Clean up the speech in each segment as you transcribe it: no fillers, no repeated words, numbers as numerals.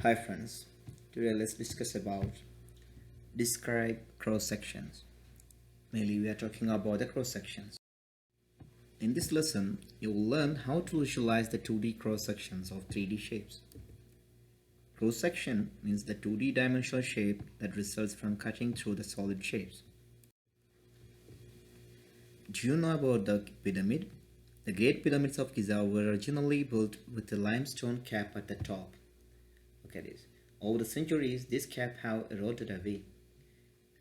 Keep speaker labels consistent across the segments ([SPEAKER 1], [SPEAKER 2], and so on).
[SPEAKER 1] Hi friends, today let's discuss about describe cross sections. Mainly we are talking about the cross sections. In this lesson, you will learn how to visualize the 2D cross sections of 3D shapes. Cross section means the 2D dimensional shape that results from cutting through the solid shapes. Do you know about the pyramid? The Great Pyramids of Giza were originally built with a limestone cap at the top. Look at this. Over the centuries, this cap have eroded away,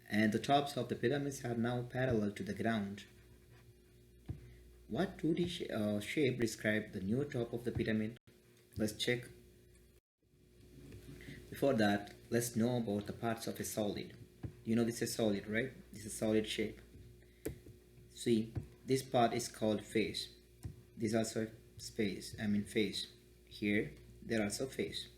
[SPEAKER 1] and the tops of the pyramids are now parallel to the ground. What 2D shape describes the new top of the pyramid? Let's check. Before that, let's know about the parts of a solid. You know this is solid, right? This is solid shape. See, this part is called face. This is also face. Here, there are also face.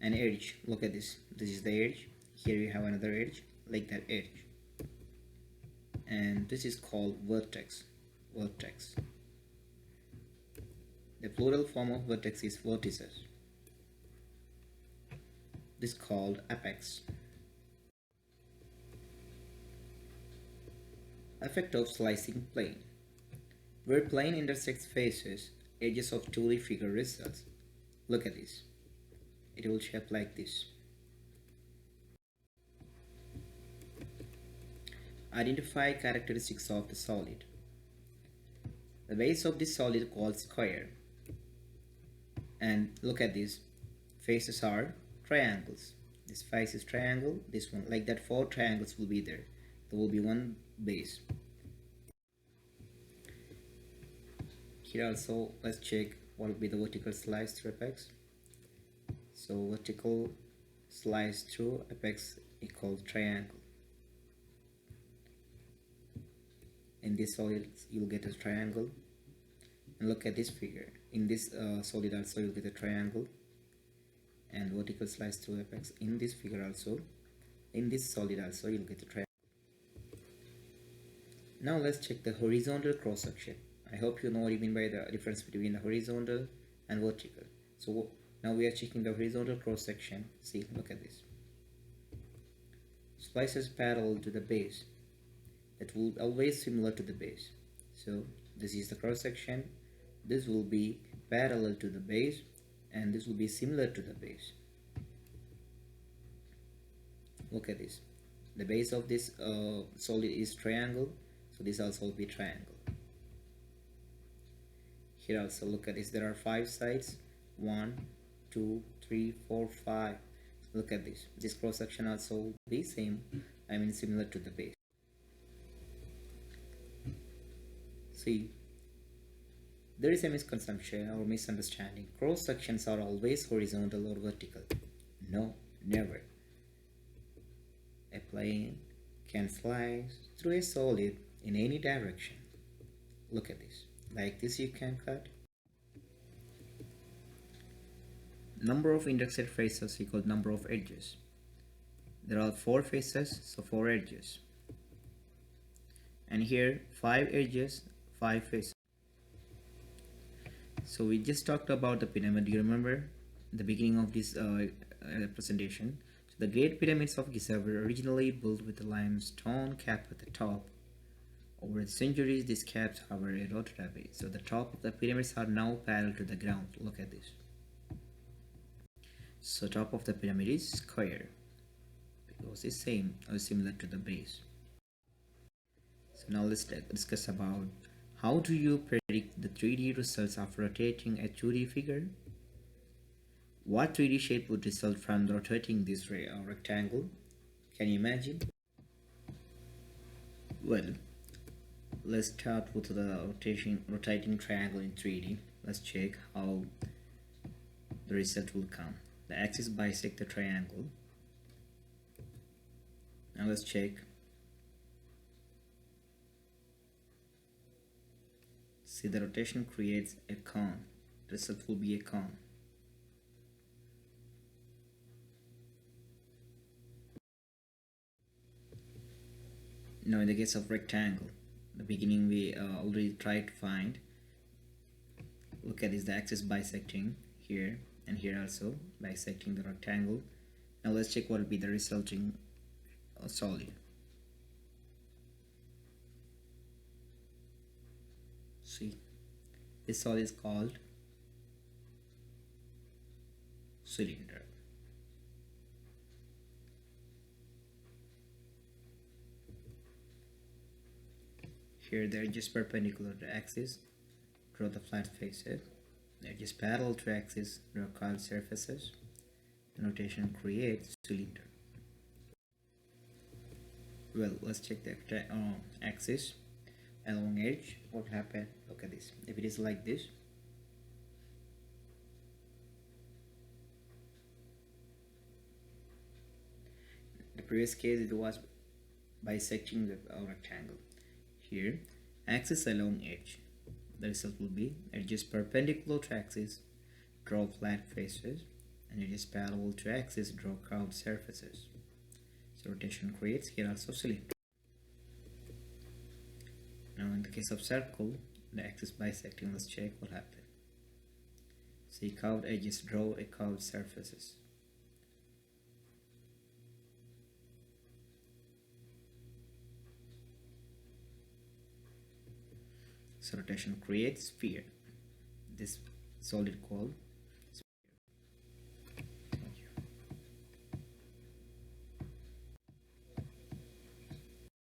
[SPEAKER 1] An edge, look at this. This is the edge. Here we have another edge, like that edge. And this is called vertex. The plural form of vertex is vertices. This is called apex. Effect of slicing plane. Where plane intersects faces, edges of 2D figure results. Look at this. It will shape like this. Identify characteristics of the solid. The base of this solid called square. And look at this. Faces are triangles. This face is triangle. This one, like that, 4 triangles will be there. There will be one base. Here also, let's check what will be the vertical slice through apex. So vertical slice through apex equals triangle. In this solid, you'll get a triangle. And look at this figure. In this solid also, you'll get a triangle. And vertical slice through apex. In this figure also, in this solid also, you'll get a triangle. Now let's check the horizontal cross section. I hope you know what I mean by the difference between the horizontal and vertical. So now we are checking the horizontal cross section. See, look at this. Slices parallel to the base. It will always similar to the base. So this is the cross section. This will be parallel to the base, and this will be similar to the base. Look at this. The base of this solid is triangle, so this also will be triangle. Here also, look at this. There are 5 sides. 1, 2, 3, 4, 5. Look at this. This cross section also will be similar to the base. See, there is a misconception or misunderstanding. Cross sections are always horizontal or vertical. No, never. A plane can slice through a solid in any direction. Look at this. Like this you can cut. Number of intersect faces equal number of edges. There are 4 faces, so 4 edges. And here 5 edges, 5 faces. So we just talked about the pyramid. Do you remember the beginning of this presentation? So the Great Pyramids of Giza were originally built with a limestone cap at the top. Over the centuries, these caps have eroded away. So the top of the pyramids are now parallel to the ground. Look at this. So top of the pyramid is square because it's same or similar to the base. So now let's discuss about how do you predict the 3D results after rotating a 2D figure. What 3D shape would result from rotating this rectangle? Can you imagine? Well, let's start with the rotating triangle in 3D. Let's check how the result will come. The axis bisect the triangle. Now let's check. See, the rotation creates a cone. The result will be a cone. Now in the case of rectangle, the beginning we already tried to find. Look at this, the axis bisecting here. and here also bisecting the rectangle. Now let's check what will be the resulting solid. See, this solid is called cylinder. Here the edge is perpendicular to the axis, draw the flat faces. The edge is parallel to axis, draw curved surfaces. The rotation creates cylinder. Well, let's check the axis along edge. What happened? Look at this. If it is like this, the previous case it was bisecting the rectangle. Here, axis along edge. The result will be edges perpendicular to axis, draw flat faces, and edges parallel to axis, draw curved surfaces. So rotation creates here also cylinder. Now in the case of circle, the axis bisecting, let's check what happened. See, curved edges draw a curved surfaces. So rotation creates sphere. This solid called